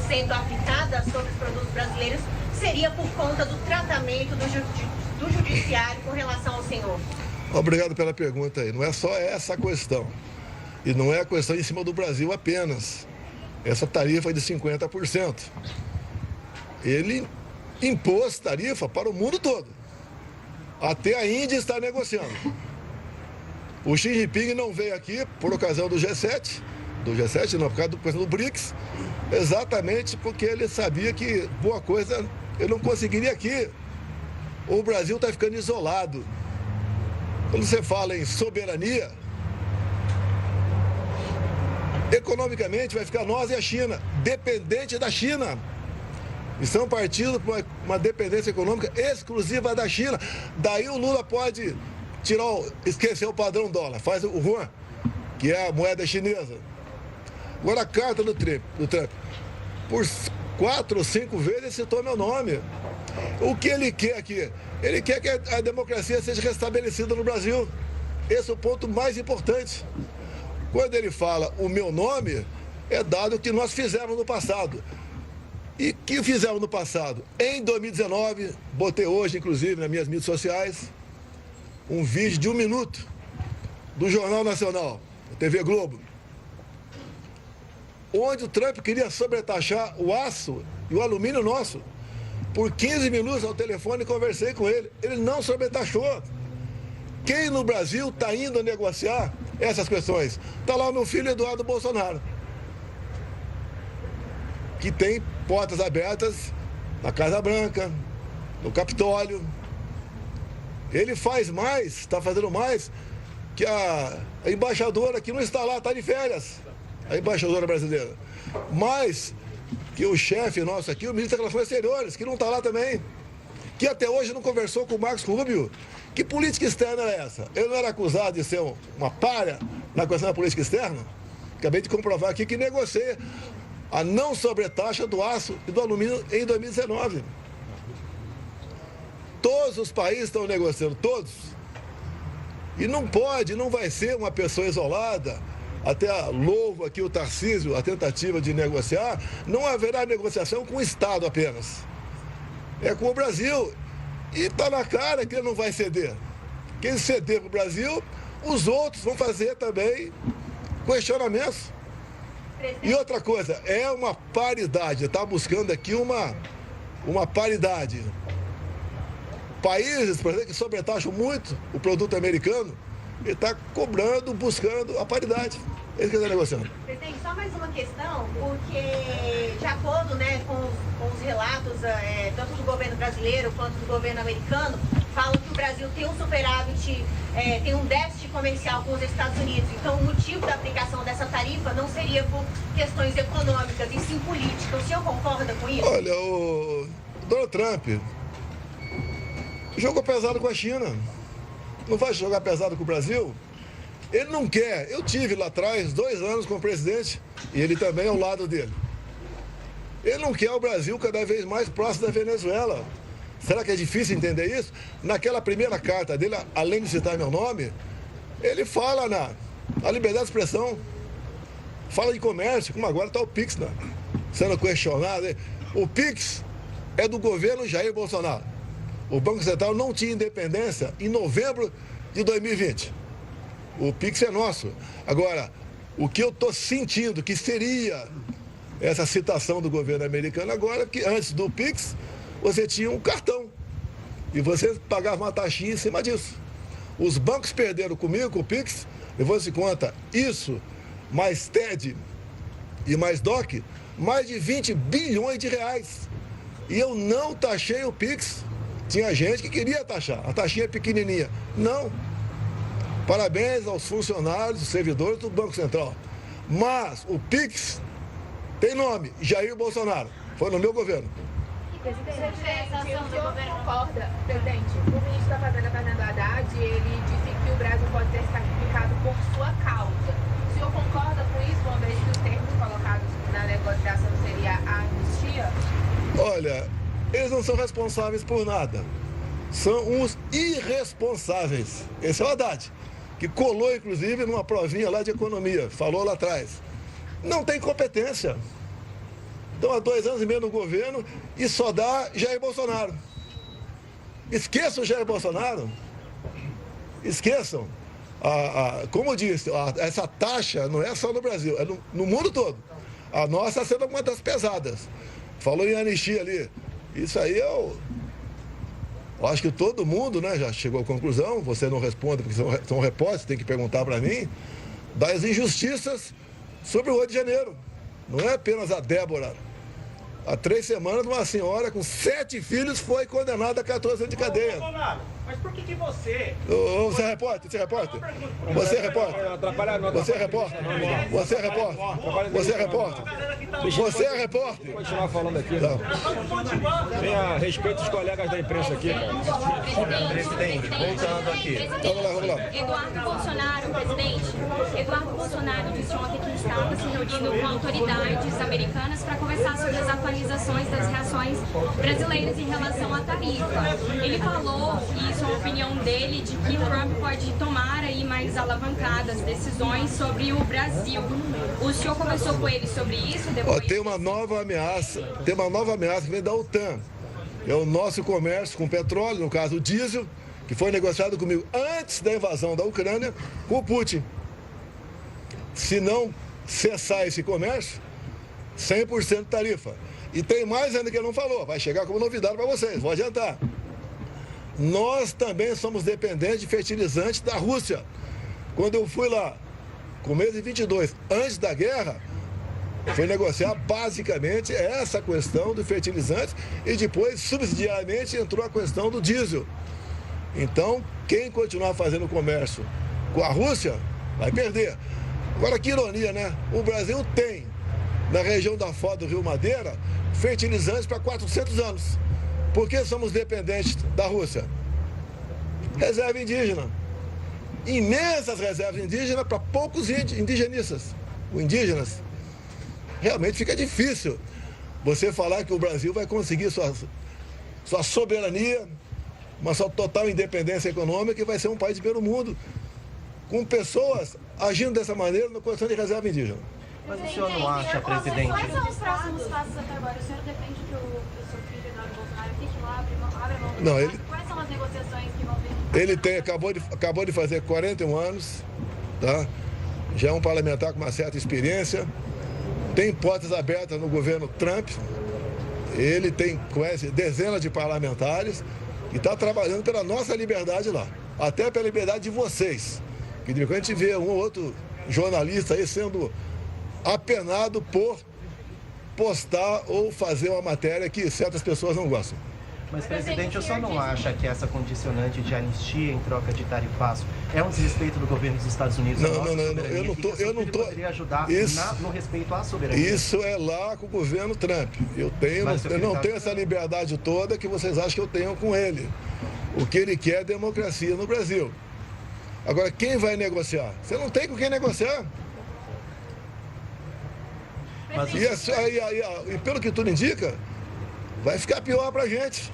sendo aplicada sobre os produtos brasileiros seria por conta do tratamento do judiciário com relação ao senhor? Obrigado pela pergunta aí. Não é só essa a questão. E não é a questão em cima do Brasil apenas. Essa tarifa é de 50%. Ele impôs tarifa para o mundo todo. Até a Índia está negociando. O Xi Jinping não veio aqui por ocasião do G7, não, por causa do BRICS, exatamente porque ele sabia que boa coisa ele não conseguiria aqui. O Brasil está ficando isolado. Quando você fala em soberania, economicamente vai ficar nós e a China, dependente da China. Estão partindo para uma dependência econômica exclusiva da China. Daí o Lula pode esquecer o padrão dólar, faz o yuan, que é a moeda chinesa. Agora a carta do Trump, por 4 ou 5 vezes citou meu nome. O que ele quer aqui? Ele quer que a democracia seja restabelecida no Brasil. Esse é o ponto mais importante. Quando ele fala o meu nome, é dado o que nós fizemos no passado. E o que fizemos no passado? Em 2019, botei hoje, inclusive, nas minhas mídias sociais, um vídeo de 1 minuto do Jornal Nacional, da TV Globo, onde o Trump queria sobretaxar o aço e o alumínio nosso. Por 15 minutos ao telefone conversei com ele. Ele não sobretaxou. Quem no Brasil está indo a negociar essas questões? Está lá o meu filho Eduardo Bolsonaro, que tem portas abertas na Casa Branca, no Capitólio. Ele faz mais, está fazendo mais que a embaixadora que não está lá, está de férias, a embaixadora brasileira. Mais que o chefe nosso aqui, o ministro das Relações Exteriores, que não está lá também, que até hoje não conversou com o Marcos Rubio. Que política externa é essa? Ele não era acusado de ser uma pária na questão da política externa? Acabei de comprovar aqui que negocia a não sobretaxa do aço e do alumínio em 2019. Todos os países estão negociando, todos. E não pode, não vai ser uma pessoa isolada. Até louvo aqui o Tarcísio, a tentativa de negociar. Não haverá negociação com o Estado apenas. É com o Brasil. E está na cara que ele não vai ceder. Quem ceder para o Brasil, os outros vão fazer também questionamentos. E outra coisa, é uma paridade. Está buscando aqui uma paridade. Países, por exemplo, que sobretaxam muito o produto americano, ele está cobrando, buscando a paridade. Ele que está negociando. Presidente, só mais uma questão, porque de acordo, né, com os relatos, tanto do governo brasileiro quanto do governo americano, falam que o Brasil tem um superávit, tem um déficit comercial com os Estados Unidos. Então, o motivo da aplicação dessa tarifa não seria por questões econômicas, e sim políticas. O senhor concorda com isso? Olha, o Donald Trump jogou pesado com a China. Não vai jogar pesado com o Brasil? Ele não quer. Eu tive lá atrás 2 anos com o presidente e ele também ao lado dele. Ele não quer o Brasil cada vez mais próximo da Venezuela. Será que é difícil entender isso? Naquela primeira carta dele, além de citar meu nome, ele fala na liberdade de expressão, fala de comércio, como agora está o PIX, né, sendo questionado. O PIX é do governo Jair Bolsonaro. O Banco Central não tinha independência em novembro de 2020. O PIX é nosso. Agora, o que eu estou sentindo que seria essa citação do governo americano agora, que antes do PIX, você tinha um cartão e você pagava uma taxinha em cima disso. Os bancos perderam comigo, com o PIX, levou-se conta, isso, mais TED e mais DOC, mais de 20 bilhões de reais. E eu não taxei o PIX. Tinha gente que queria taxar, a taxinha é pequenininha. Não. Parabéns aos funcionários, servidores do Banco Central. Mas o PIX tem nome, Jair Bolsonaro. Foi no meu governo. Presidente, o senhor concorda, presidente, o ministro da Fazenda, Fernando Haddad, ele disse que o Brasil pode ser sacrificado por sua causa. O senhor concorda com isso, uma vez que os termos colocados na negociação seria a anistia? Olha, eles não são responsáveis por nada. São uns irresponsáveis. Esse é o Haddad, que colou, inclusive, numa provinha lá de economia. Falou lá atrás. Não tem competência. Estão há 2 anos e meio no governo e só dá Jair Bolsonaro. Esqueçam o Jair Bolsonaro. Esqueçam. Como eu disse, essa taxa não é só no Brasil, é no mundo todo. A nossa sendo uma das pesadas. Falou em anistia ali. Isso aí eu acho que todo mundo, né, já chegou à conclusão, você não responde porque são repórteres, tem que perguntar para mim, das injustiças sobre o 8 de janeiro. Não é apenas a Débora. Há 3 semanas, uma senhora com 7 filhos foi condenada a 14 anos de cadeia. Mas por que você... Você é repórter? Você é repórter? Você é repórter? Você é repórter? Você é repórter? Você é repórter? Você é repórter? Vou continuar falando aqui. Venha, respeito os colegas da imprensa aqui, cara. Presidente, voltando aqui. Vamos lá. Eduardo Bolsonaro, presidente. Eduardo Bolsonaro disse ontem que estava se reunindo com autoridades americanas para conversar sobre as atualizações das reações brasileiras em relação à tarifa. Ele falou, e isso é a opinião dele, de que Trump pode tomar aí mais alavancadas decisões sobre o Brasil. O senhor conversou com ele sobre isso? Depois? Tem uma nova ameaça que vem da OTAN. É o nosso comércio com petróleo, no caso o diesel, que foi negociado comigo antes da invasão da Ucrânia, com o Putin. Se não cessar esse comércio, 100% de tarifa. E tem mais ainda que ele não falou, vai chegar como novidade para vocês, vou adiantar. Nós também somos dependentes de fertilizantes da Rússia. Quando eu fui lá, começo de 22, antes da guerra, foi negociar basicamente essa questão do fertilizante e depois, subsidiariamente, entrou a questão do diesel. Então, quem continuar fazendo comércio com a Rússia vai perder. Agora, que ironia, né? O Brasil tem, na região da Foz do Rio Madeira, fertilizantes para 400 anos. Por que somos dependentes da Rússia? Reserva indígena. Imensas reservas indígenas para poucos indigenistas. Indígenas. Realmente fica difícil você falar que o Brasil vai conseguir sua soberania, uma sua total independência econômica e vai ser um país de primeiro mundo, com pessoas agindo dessa maneira na questão de reserva indígena. Mas o senhor não acha, presidente... Quais são os próximos passos até agora? O senhor defende que o seu filho, Eduardo Bolsonaro, fique lá, abre mão do Não, Bolsonaro? Quais são as negociações que vão vir? Ele acabou de fazer 41 anos, tá? Já é um parlamentar com uma certa experiência, tem portas abertas no governo Trump, ele conhece dezenas de parlamentares e está trabalhando pela nossa liberdade lá, até pela liberdade de vocês. Que de repente a gente vê um ou outro jornalista aí sendo apenado por postar ou fazer uma matéria que certas pessoas não gostam. Mas, presidente, o senhor não acha que essa condicionante de anistia em troca de tarifaço é um desrespeito do governo dos Estados Unidos? Não, eu não tô. Poderia ajudar no respeito à soberania. Isso é lá com o governo Trump. Eu não tenho essa liberdade toda que vocês acham que eu tenho com ele. O que ele quer é democracia no Brasil. Agora, quem vai negociar? Você não tem com quem negociar. E pelo que tudo indica, vai ficar pior para a gente.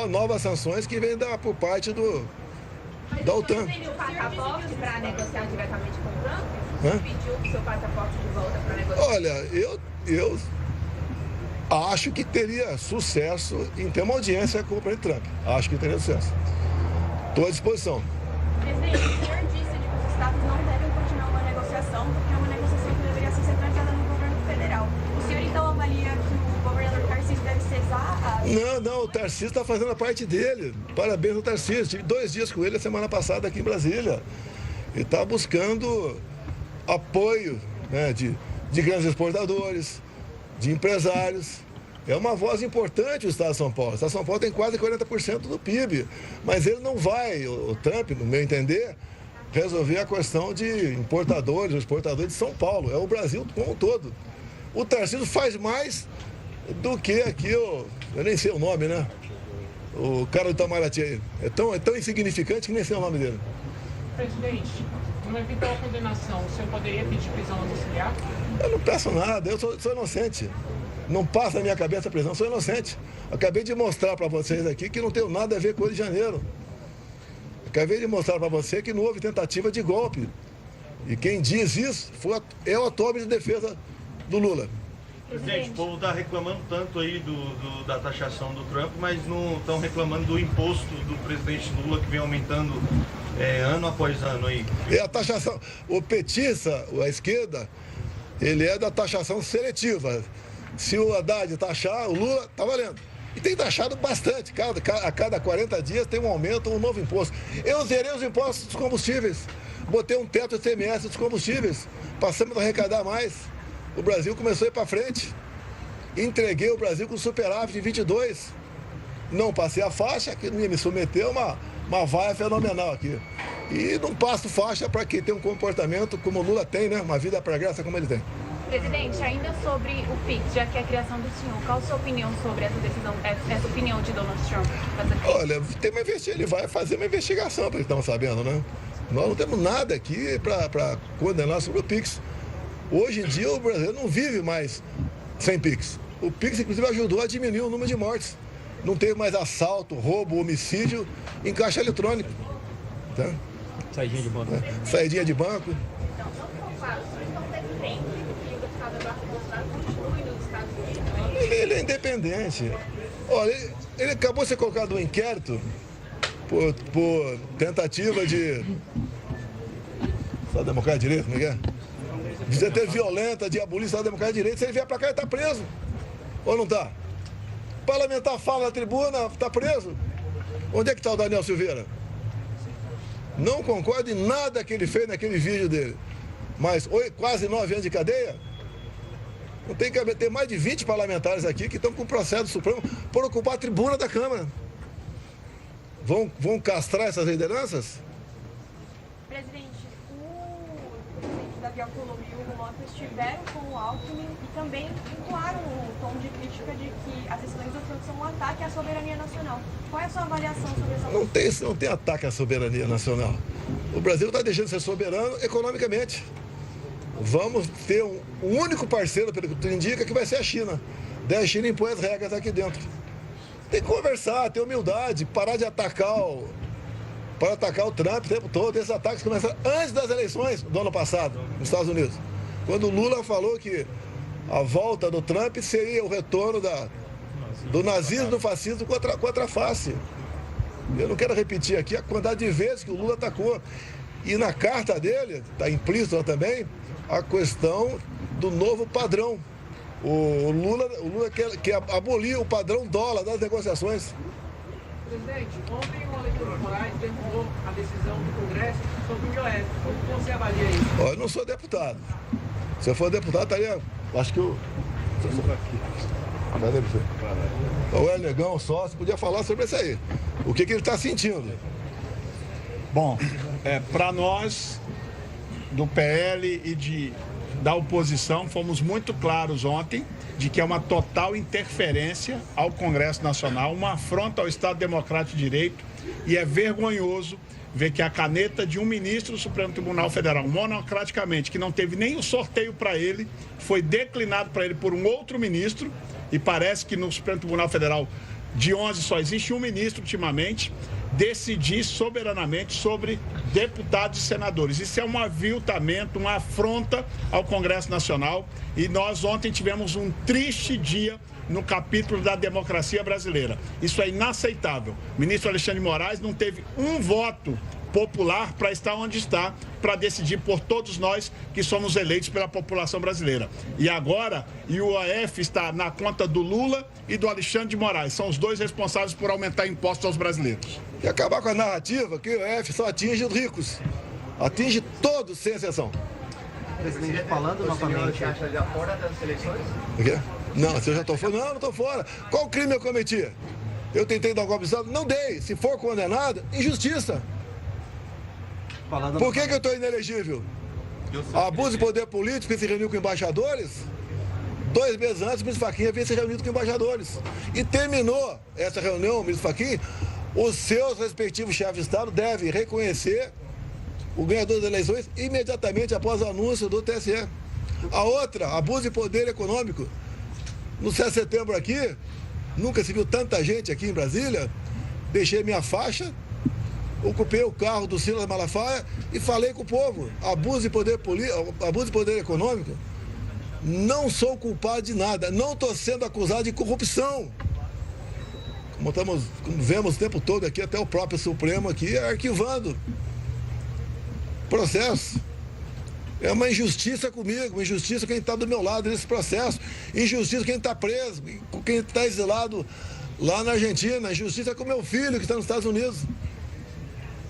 Novas sanções que vêm por parte da OTAN. Você pediu o passaporte para negociar diretamente com o Trump? Você pediu o seu passaporte de volta para negociar? Olha, eu acho que teria sucesso em ter uma audiência com o presidente Trump. Acho que teria sucesso. Estou à disposição. Presidente, o senhor disse que os estados não devem continuar uma negociação, porque é uma negociação que deveria ser centralizada no governo federal. O senhor então avalia que o governador Tarcísio deve cesar a... Não, o Tarcísio está fazendo a parte dele. Parabéns ao Tarcísio. Tive 2 dias com ele a semana passada aqui em Brasília. Ele está buscando apoio, né, de grandes exportadores, de empresários. É uma voz importante o Estado de São Paulo. O Estado de São Paulo tem quase 40% do PIB. Mas ele não vai, o Trump, no meu entender, resolver a questão de importadores ou exportadores de São Paulo. É o Brasil como um todo. O Tarcísio faz mais do que aqui, eu nem sei o nome, né? O cara do Itamaraty aí. É tão insignificante que nem sei o nome dele. Presidente, numa eventual condenação, o senhor poderia pedir prisão domiciliar? Eu não peço nada, eu sou inocente. Não passa na minha cabeça a prisão, sou inocente. Acabei de mostrar para vocês aqui que não tenho nada a ver com o 8 de janeiro. Acabei de mostrar para você que não houve tentativa de golpe. E quem diz isso é o atual ministro de defesa do Lula. Presidente, o povo está reclamando tanto aí da taxação do Trump, mas não estão reclamando do imposto do presidente Lula, que vem aumentando ano após ano aí. E a taxação, o petista, a esquerda, ele é da taxação seletiva. Se o Haddad taxar, o Lula está valendo. E tem taxado bastante. A cada 40 dias tem um aumento, um novo imposto. Eu zerei os impostos dos combustíveis. Botei um teto de ICMS dos combustíveis. Passamos a arrecadar mais. O Brasil começou a ir para frente. Entreguei o Brasil com superávit de 22. Não passei a faixa, que não ia me submeter a uma vaia fenomenal aqui. E não passo faixa para quem tem um comportamento como o Lula tem, né? Uma vida pregressa como ele tem. Presidente, ainda sobre o PIX, já que é a criação do senhor, qual a sua opinião sobre essa decisão, essa opinião de Donald Trump? Olha, ele vai fazer uma investigação, para que estamos sabendo, né? Nós não temos nada aqui para condenar sobre o PIX. Hoje em dia o brasileiro não vive mais sem PIX. O PIX, inclusive, ajudou a diminuir o número de mortes. Não teve mais assalto, roubo, homicídio em caixa eletrônico. Tá? Saidinha de banco. Saidinha de banco. Então, não claro, vocês não têm frente que o deputado Eduardo Bolsonaro continue nos Estados Unidos. Ele é independente. Olha, ele acabou de ser colocado no inquérito por tentativa de... Estado Democrático de Direito, como é que é? De ter violenta, de abolir o Estado Democrático de Direito. Se ele vier pra cá, ele tá preso. Ou não tá? Parlamentar fala na tribuna, tá preso. Onde é que tá o Daniel Silveira? Não concordo em nada que ele fez naquele vídeo dele. Mas quase 9 anos de cadeia? Não tem que ter mais de 20 parlamentares aqui que estão com o processo do Supremo por ocupar a tribuna da Câmara. Vão castrar essas lideranças? Presidente, o presidente Davi Alcolumbre e o Hugo Lopes estiveram com o Alckmin e também entoaram o tom de crítica de que as decisões do Trump são um ataque à soberania nacional. Qual é a sua avaliação sobre essa Não tem ataque à soberania nacional. O Brasil está deixando de ser soberano economicamente. Vamos ter um único parceiro, pelo que tudo indica, que vai ser a China. Daí a China impõe as regras aqui dentro. Tem que conversar, ter humildade, parar de atacar o Trump o tempo todo. Esses ataques começaram antes das eleições do ano passado, nos Estados Unidos. Quando o Lula falou que a volta do Trump seria o retorno do nazismo e do fascismo contra a face. Eu não quero repetir aqui a quantidade de vezes que o Lula atacou. E na carta dele, está implícito também, a questão do novo padrão. O Lula quer abolir o padrão dólar das negociações. Presidente, ontem o Alexandre de Moraes derrubou a decisão do Congresso sobre o bioético. Como você avalia isso? Olha, eu não sou deputado. Se eu for deputado, estaria... Acho que o... O El Negão, o sócio, podia falar sobre isso aí. O que ele está sentindo? Bom, para nós, do PL e da oposição, fomos muito claros ontem de que é uma total interferência ao Congresso Nacional, uma afronta ao Estado Democrático de Direito, e é vergonhoso ver que a caneta de um ministro do Supremo Tribunal Federal, monocraticamente, que não teve nem o sorteio para ele, foi declinado para ele por um outro ministro, e parece que no Supremo Tribunal Federal de 11 só existe um ministro ultimamente, decidir soberanamente sobre deputados e senadores. Isso é um aviltamento, uma afronta ao Congresso Nacional, e nós ontem tivemos um triste dia no capítulo da democracia brasileira. Isso é inaceitável. O ministro Alexandre de Moraes não teve um voto popular para estar onde está, para decidir por todos nós que somos eleitos pela população brasileira. E agora, o IOF está na conta do Lula e do Alexandre de Moraes. São os dois responsáveis por aumentar impostos aos brasileiros. E acabar com a narrativa que o IOF só atinge os ricos. Atinge todos, sem exceção. Presidente, falando novamente... Você acha já fora das eleições? O quê? Não, se eu já estou fora. Não, não estou fora. Qual crime eu cometi? Eu tentei dar um golpe de Estado? Não dei. Se for condenado, injustiça. Por que eu estou inelegível? Abuso de poder político e se reuniu com embaixadores? 2 meses antes, o ministro Fachin havia se reunido com embaixadores. E terminou essa reunião, o ministro Fachin, os seus respectivos chefes de Estado devem reconhecer o ganhador das eleições imediatamente após o anúncio do TSE. A outra, abuso de poder econômico. No 7 de setembro aqui, nunca se viu tanta gente aqui em Brasília, deixei minha faixa, ocupei o carro do Silas Malafaia e falei com o povo. Abuso de poder econômico. Não sou culpado de nada. Não estou sendo acusado de corrupção. Como vemos o tempo todo aqui, até o próprio Supremo aqui arquivando processo. É uma injustiça comigo, uma injustiça quem está do meu lado nesse processo, injustiça quem está preso, quem está exilado lá na Argentina, injustiça com meu filho que está nos Estados Unidos.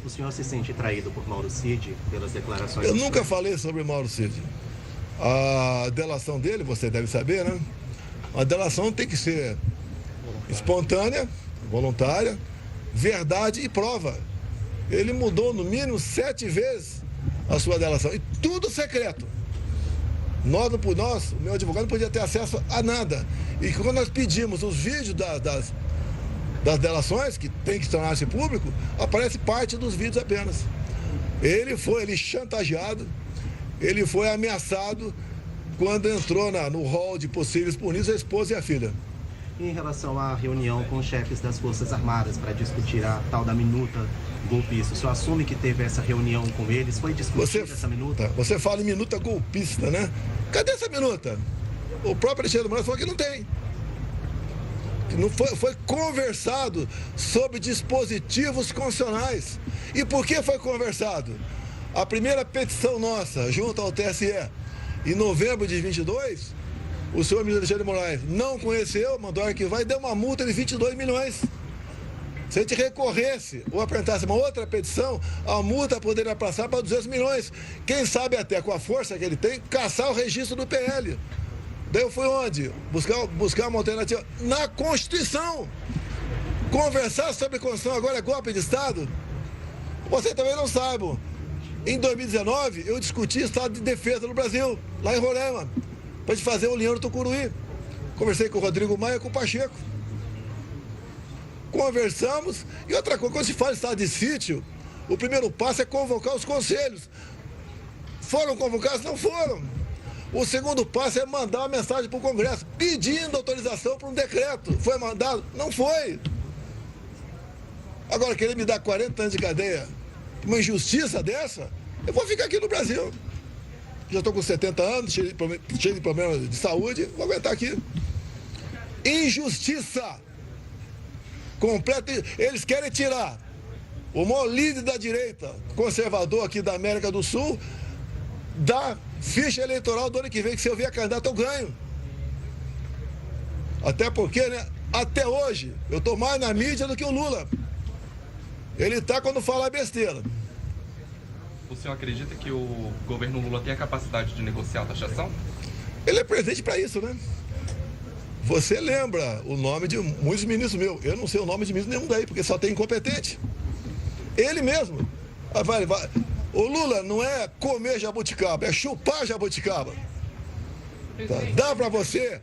O senhor se sente traído por Mauro Cid pelas declarações? Eu nunca falei sobre Mauro Cid. A delação dele, você deve saber, né? A delação tem que ser espontânea, voluntária, verdade e prova. Ele mudou no mínimo 7 vezes a sua delação. E tudo secreto. O meu advogado não podia ter acesso a nada. E quando nós pedimos os vídeos das delações, que tem que tornar-se público, aparece parte dos vídeos apenas. Ele foi chantageado, ele foi ameaçado quando entrou no hall de possíveis punidos a esposa e a filha. Em relação à reunião com os chefes das Forças Armadas para discutir a tal da minuta golpista, o senhor assume que teve essa reunião com eles? Foi discutida essa minuta? Você fala em minuta golpista, né? Cadê essa minuta? O próprio Alexandre de Moraes falou que não tem. Não foi conversado sobre dispositivos constitucionais. E por que foi conversado? A primeira petição nossa, junto ao TSE, em novembro de 22, o senhor ministro Alexandre de Moraes não conheceu, mandou arquivar e deu uma multa de 22 milhões. Se a gente recorresse ou apresentasse uma outra petição, a multa poderia passar para 200 milhões. Quem sabe até com a força que ele tem, caçar o registro do PL. Daí eu fui onde? Buscar uma alternativa na Constituição. Conversar sobre Constituição agora é golpe de Estado? Você também não sabe. Em 2019, eu discuti estado de defesa no Brasil, lá em Roraima, para gente fazer o Leão do Tucuruí. Conversei com o Rodrigo Maia e com o Pacheco. Conversamos. E outra coisa, quando se fala em estado de sítio, o primeiro passo é convocar os conselhos. Foram convocados? Não foram. O segundo passo é mandar uma mensagem para o Congresso, pedindo autorização para um decreto. Foi mandado? Não foi. Agora, querer me dar 40 anos de cadeia, uma injustiça dessa, eu vou ficar aqui no Brasil. Já estou com 70 anos, cheio de problemas de saúde, vou aguentar aqui. Injustiça completa. Eles querem tirar o maior líder da direita, conservador aqui da América do Sul, da ficha eleitoral do ano que vem, que se eu vier candidato eu ganho. Até porque, né, até hoje, eu estou mais na mídia do que o Lula. Ele está quando fala besteira. O senhor acredita que o governo Lula tem a capacidade de negociar a taxação? Ele é presidente para isso, né? Você lembra o nome de muitos ministros meus. Eu não sei o nome de ministro nenhum daí, porque só tem incompetente. Ele mesmo. O Lula não é comer jabuticaba, é chupar jabuticaba. Tá? Dá para você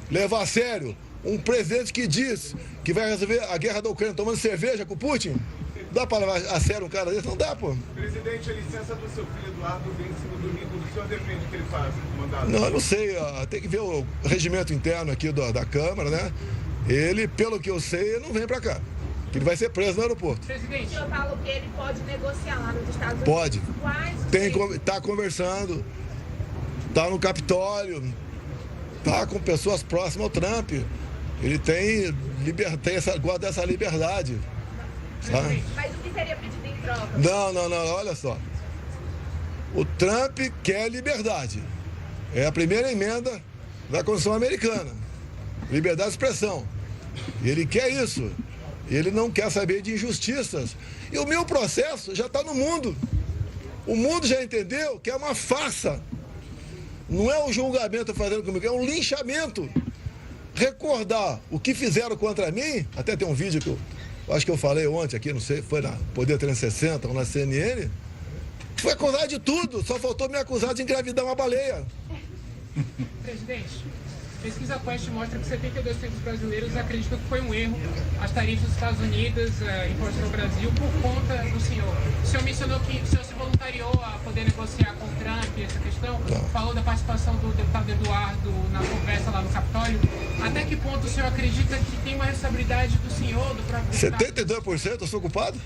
levar a sério um presidente que diz que vai resolver a guerra da Ucrânia tomando cerveja com o Putin? Dá para levar a sério um cara desse? Não dá, pô. Presidente, a licença do seu filho Eduardo vence no domingo. O senhor defende que ele faça o mandato? Não, eu não sei. Tem que ver o regimento interno aqui da Câmara, né? Ele, pelo que eu sei, ele não vem para cá. Ele vai ser preso no aeroporto. Presidente, o senhor falou que ele pode negociar lá nos Estados Unidos. Pode. Quais? Tá conversando. Tá no Capitólio. Tá com pessoas próximas ao Trump. Ele gosta dessa liberdade. Sabe? Mas o que seria pedido em troca? Não, olha só. O Trump quer liberdade. É a primeira emenda da Constituição americana. Liberdade de expressão. E ele quer isso. Ele não quer saber de injustiças. E o meu processo já está no mundo. O mundo já entendeu que é uma farsa. Não é um julgamento fazendo comigo, é um linchamento. Recordar o que fizeram contra mim, até tem um vídeo que eu acho que eu falei ontem aqui, não sei, foi na Poder 360 ou na CNN. Foi acusado de tudo, só faltou me acusar de engravidar uma baleia. Presidente, pesquisa Quest mostra que 72% dos brasileiros acreditam que foi um erro as tarifas dos Estados Unidos impostas no Brasil por conta do senhor. O senhor mencionou que o senhor se voluntariou a poder negociar com o Trump essa questão, falou da participação do deputado Eduardo na conversa lá no Capitólio. Até que ponto o senhor acredita que tem uma responsabilidade do senhor, do próprio 72% eu sou culpado?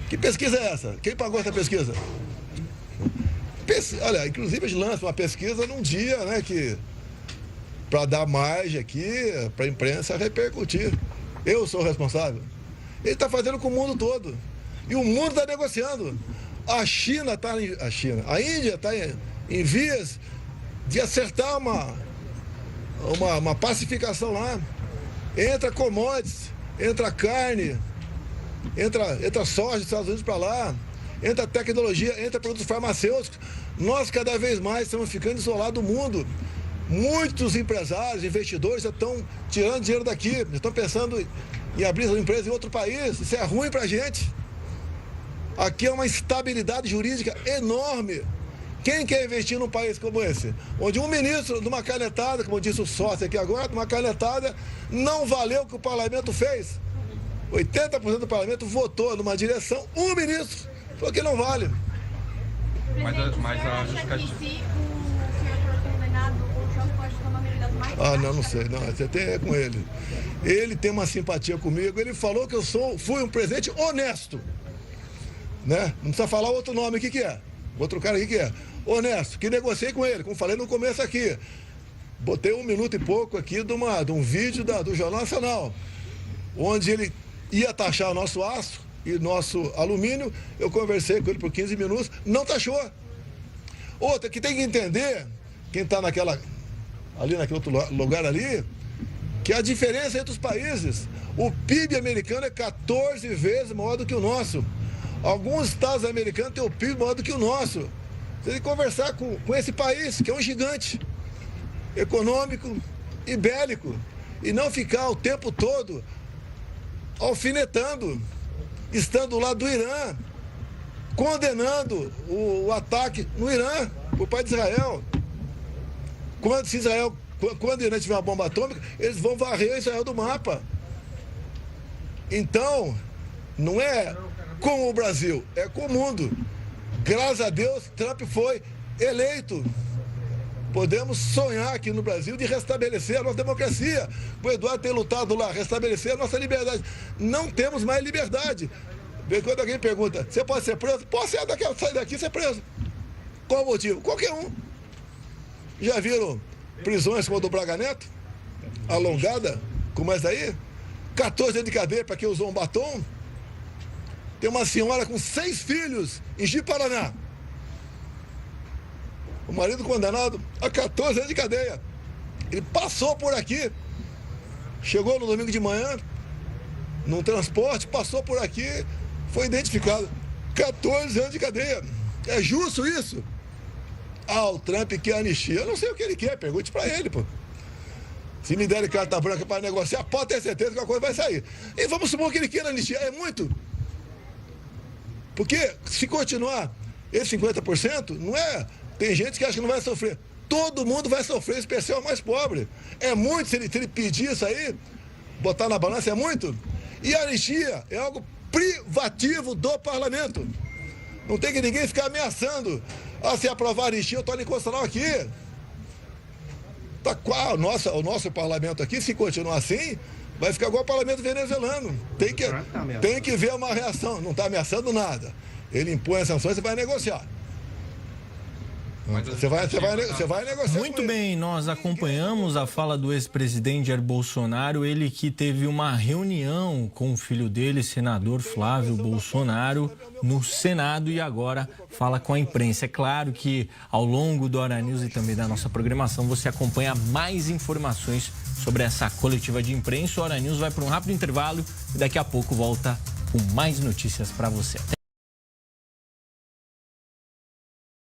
Que pesquisa é essa? Quem pagou essa pesquisa? Olha, inclusive eles lançam uma pesquisa num dia, né, para dar margem aqui, para a imprensa repercutir. Eu sou o responsável. Ele está fazendo com o mundo todo. E o mundo está negociando. A Índia está em vias de acertar uma pacificação lá. Entra commodities, entra carne, entra soja dos Estados Unidos para lá, entra tecnologia, entra produtos farmacêuticos. Nós cada vez mais estamos ficando isolados do mundo. Muitos empresários, investidores já estão tirando dinheiro daqui, já estão pensando em abrir sua empresa em outro país. Isso é ruim para a gente. Aqui é uma instabilidade jurídica enorme. Quem quer investir num país como esse? Onde um ministro, de uma canetada, como disse o sócio aqui agora, de uma canetada, não valeu o que o parlamento fez. 80% do parlamento votou numa direção, um ministro falou que não vale. Mas a justificativa... Não sei, não, você tem com ele. Ele tem uma simpatia comigo, ele falou que fui um presidente honesto, né? Não precisa falar outro nome aqui que é, outro cara aqui que é, honesto, que negociei com ele, como falei no começo aqui. Botei 1 minuto e pouco aqui de um vídeo do Jornal Nacional, onde ele ia taxar o nosso aço e nosso alumínio, eu conversei com ele por 15 minutos, não taxou. Outra, que tem que entender, quem está naquele outro lugar ali, que a diferença entre os países, o PIB americano é 14 vezes maior do que o nosso. Alguns estados americanos têm o PIB maior do que o nosso. Você tem que conversar com esse país, que é um gigante econômico e bélico, e não ficar o tempo todo alfinetando, estando lá do Irã, condenando o ataque no Irã, por pai de Israel. Quando o Irã tiver uma bomba atômica, eles vão varrer Israel do mapa. Então, não é com o Brasil, é com o mundo. Graças a Deus, Trump foi eleito. Podemos sonhar aqui no Brasil de restabelecer a nossa democracia. O Eduardo tem lutado lá, restabelecer a nossa liberdade. Não temos mais liberdade. Quando alguém pergunta, você pode ser preso? Posso sair daqui e ser preso. Qual o motivo? Qualquer um. Já viram prisões como a do Braga Neto? Alongada, como essa aí? 14 anos de cadeia para quem usou um batom. Tem uma senhora com 6 filhos em Ji-Paraná. O marido condenado a 14 anos de cadeia. Ele passou por aqui, chegou no domingo de manhã, num transporte, passou por aqui, foi identificado. 14 anos de cadeia. É justo isso? O Trump quer anistia. Eu não sei o que ele quer, pergunte para ele, pô. Se me derem carta branca para negociar, pode ter certeza que a coisa vai sair. E vamos supor que ele queira anistia. É muito. Porque se continuar esse 50%, não é... Tem gente que acha que não vai sofrer. Todo mundo vai sofrer, em especial o mais pobre. É muito, se ele pedir isso aí, botar na balança, é muito. E a anistia é algo privativo do parlamento. Não tem que ninguém ficar ameaçando. Se aprovar a anistia, eu torno inconstitucional aqui. Tá, o nosso parlamento aqui, se continuar assim, vai ficar igual o parlamento venezuelano. Tem que ver uma reação. Não está ameaçando nada. Ele impõe as sanções e vai negociar. Você vai negociar. Muito bem, nós acompanhamos a fala do ex-presidente Jair Bolsonaro, ele que teve uma reunião com o filho dele, senador Flávio Bolsonaro, no Senado e agora fala com a imprensa. É claro que ao longo do Hora News e também da nossa programação você acompanha mais informações sobre essa coletiva de imprensa. O Hora News vai para um rápido intervalo e daqui a pouco volta com mais notícias para você.